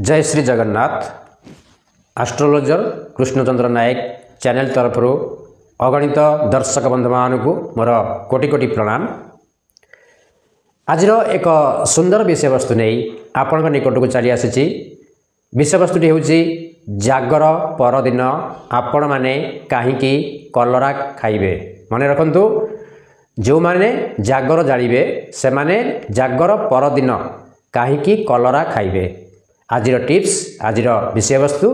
जय श्री जगन्नाथ। एस्ट्रोलोजर कृष्णचंद्र नायक चैनल तरफ अगणित दर्शक बंधु मानू मोर कोटि कोटि प्रणाम। आज एक सुंदर विषय वस्तु नहीं आपण निकट को चली आसी। विषय वस्तुटी हूँ जागर परदिन आपण मैने कहीं कलरा खाइबे। मन रखु जो माने जागर जालिबे से माने जागर परदिन कहीं कलरा खाइबे। आज टिप्स आज विषय वस्तु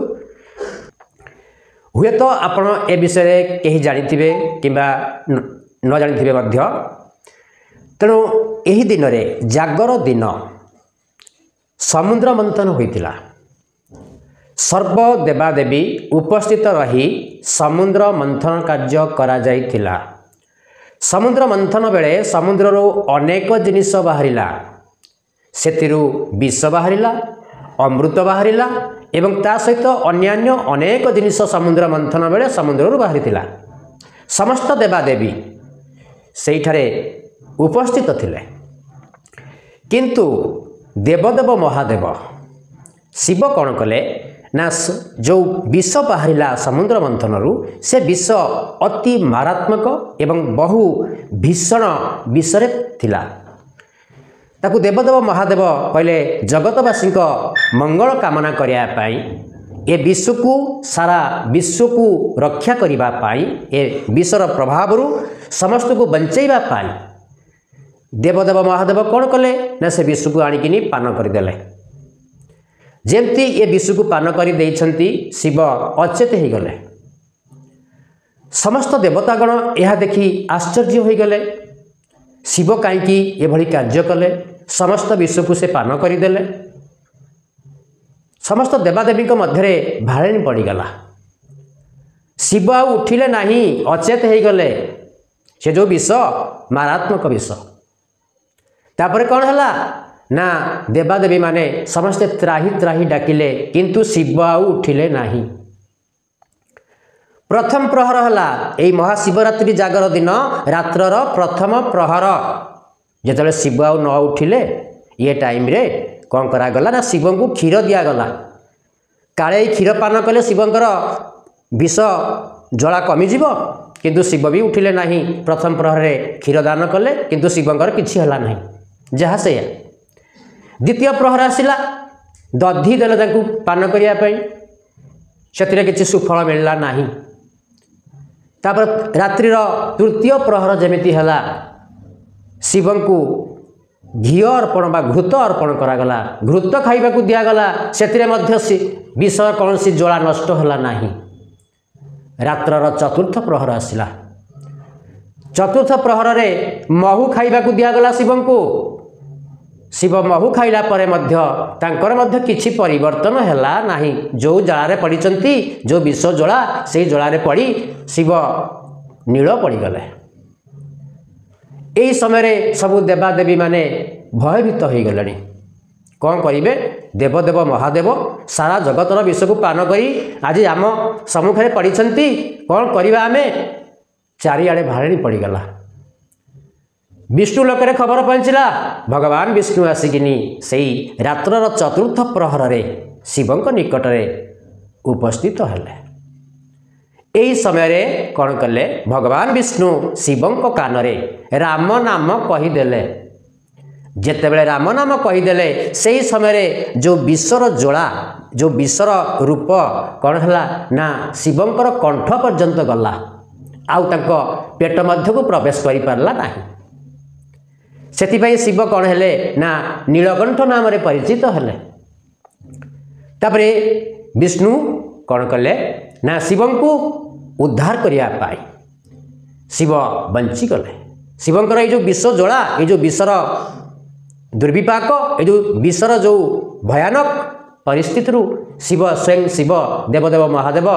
हुए तो आपण ए विषय कहीं जानिथिबे किंबा न जानिथिबे मध्य। तेणु एही दिन रे जागर दिन समुद्र मंथन होइतिला। सर्व देवादेवी उपस्थित रही समुद्र मंथन कार्य करा जाइथिला। समुद्र मंथन बेले समुद्ररो अनेक जिनिस बाहरिला। सेतिरु विष बाहरिला, अमृत बाहरिला एवं ता सहित अन्यान्य अनेक जिनिस समुद्र मंथन बेले समुद्र बाहरी। समस्त देवादेवी सेठारे उपस्थित थिले, किंतु देवदेव महादेव शिव कौन कले ना जो विष बाहरिला समुद्र मंथनरू से विष अति मारात्मक एवं बहु भीषण विषरे थिला। ताकू देवदेव महादेव कहले जगतवासी मंगल कामना करिया पाई ए विश्व को सारा विश्व को रक्षा करिबा पाई ए विषर प्रभाव समस्त को बंचैबा पाई देवदेव महादेव कौन कले ना से विश्व को आनिकिनी पान करदेले। जेमती ए विश्व को पान कर देइछंती शिव अचेत हो गले। समस्त देवतागण यह देखि आश्चर्य हो गले। शिव कहीं एभली कार्य कले, समस्त विश्व को से पान करदेले। समस्त देवादेवी मध्य भाड़े पड़गला। शिव आ उठिले नहीं, अचेत हो गले। से जो विष मारात्मक विष तापर कौन है ना देवादेवी माने समस्ते त्राही त्राही डाकिले, किंतु शिव आ उठिले नहीं। प्रथम प्रहर है यही महाशिवरात्रि जागर दिन रात्रर प्रथम प्रहर जिते शिव आउ न उठिले ये टाइम रे कौन करागला ना शिव को क्षीर दिगला। काले क्षीर पान कले शिवंकर विष जला कमिज, किंतु शिव भी उठिले नहीं। प्रथम प्रहर में क्षीर दान कले, किंतु शिवंकर किछि हला नहीं। जहाँ से द्वितीय प्रहर आसला, दधी देले ताकू पान करने से किसी सुफल मिलला नहीं। तापर रात्रिर तृतीय प्रहर जमिति हला, शिव को घी अर्पण बा घृत अर्पण करागला। घृत खाइबा को दियागला, सेतिरे मध्य विष कौन सी जला नष्ट हला नहीं। रात्रर चतुर्थ प्रहर आसला। चतुर्थ प्रहर रे महू खाइबा को दियागला शिव को। शिव महू खाइला परे मध्य तांकर मध्य किछि परिवर्तन हैला नाही। जो जलारे पड़िचंती, जो विष जला से जलारे पड़ी शिव नील पड़गले। यही समय सबु देवादेवी माने भयभीत हो गले। कौन करेंगे? देवदेव महादेव सारा जगतर विष को पान करी आज आम सम्मुखें पड़िछंती। कौन करवा आमे? चारिआडे भाड़े पड़गला। विष्णु लोक खबर पहुँचला। भगवान विष्णु आसिकिनी से रात्रर चतुर्थ प्रहर रे शिवंक निकट में उपस्थित हेले। यही समय कौन कले? भगवान विष्णु शिवंक कान रे राम नाम कहीदेले। जेतेबेले राम नाम कहीदेले से समय जो विषर ज्वाला, जो विषर रूप कौन है ना शिवंकर कंठ पर्यंत गला। आउ तांको पेट मध्य को प्रवेश करि पारला नाही। सेतिपई शिव कौन हेले ना नीलकंठ नाम रे परिचित हेले। तापरे विष्णु कौन कले ना शिवं को उद्धार करिया पाई शिव बंची गले। शिवंकर ये जो विष ज्वाला, ये जो विषर दुर्विपाक, ये जो विषर जो भयानक परिस्थिति शिव स्वयं शिव देवदेव महादेव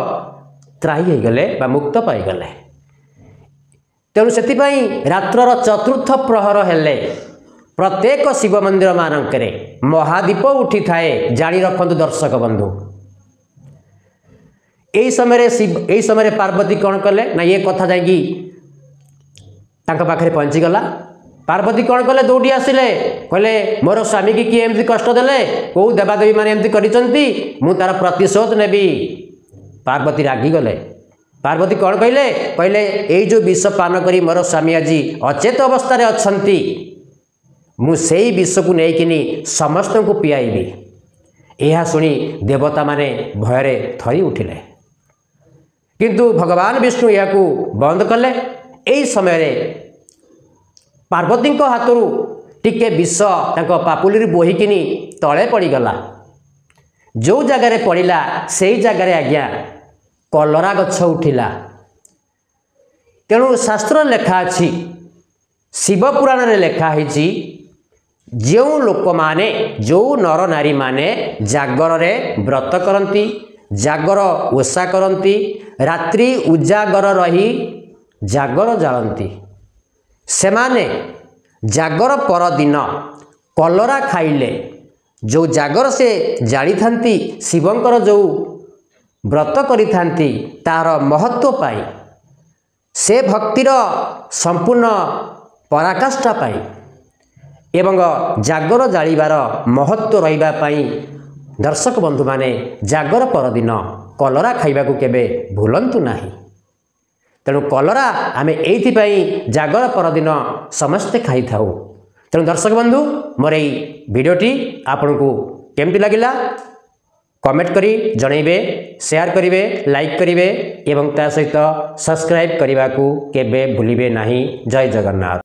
त्राही हो गले बा मुक्त पाई गले। तेणु से रात्रर चतुर्थ प्रहर हेले प्रत्येक शिव मंदिर मानकरे महादीप उठी थाए। जानी रखंतु दर्शक बंधु, यही समय पार्वती कौन कले ना ये कथा जाकि पाखे पहुँचीगला। पार्वती कौन कले दौड़ी आसिले कहले मोर स्वामी की किए एमती कष्ट देले कौ देवादेवी मैंने एमती करिसंती मु तार प्रतिशोध नेबी। पार्वती रागी गले। पार्वती कौन कहले कहले एई जो विष पान करी मोर स्वामी आज अचेत अवस्था अच्छी मु सेई विष को लेकिन समस्त को पियाइबी। यह शुणी देवता माने भୟରେ थरी उठिले किंतु भगवान विष्णु यह बंद कले। यही समय पार्वती हाथरू टिके विष पापुली बोहिकिनी तले पड़गला। जो जगार पड़ा से जगार आज्ञा कलरा गछ उठिला। तेणु शास्त्र लेखा अच्छी शिव पुराण रे लेखा है जो लोक माने जो नर नारी माने जागर रे व्रत करती जागर ओषा करती रात्रि उजागर रही जागर जालती सेमाने जागर पर दिन कलरा खाइले जो जागर से जाली थांती शिवंकर जो व्रत करी थांती तार महत्व पाई से भक्तिर संपूर्ण पराकाष्ठा पाई एवं जागर जालिबार महत्व रहिबा पाई दर्शक बंधु माने जागर परदिन कलरा खाइबा को केबे भूलंतु नाही। तेणु कलरा आमे एइथिपाई जागर परदिन समस्ते खाई थाउ। तेणु दर्शक बंधु मोर एई भिडियोटी आपनकु केमति लागिला कमेंट करी जणैबे शेयर करिवे लाइक करिवे एवं ता सहित सब्सक्राइब करने को केबे भूलिबे नाही। जय जगन्नाथ।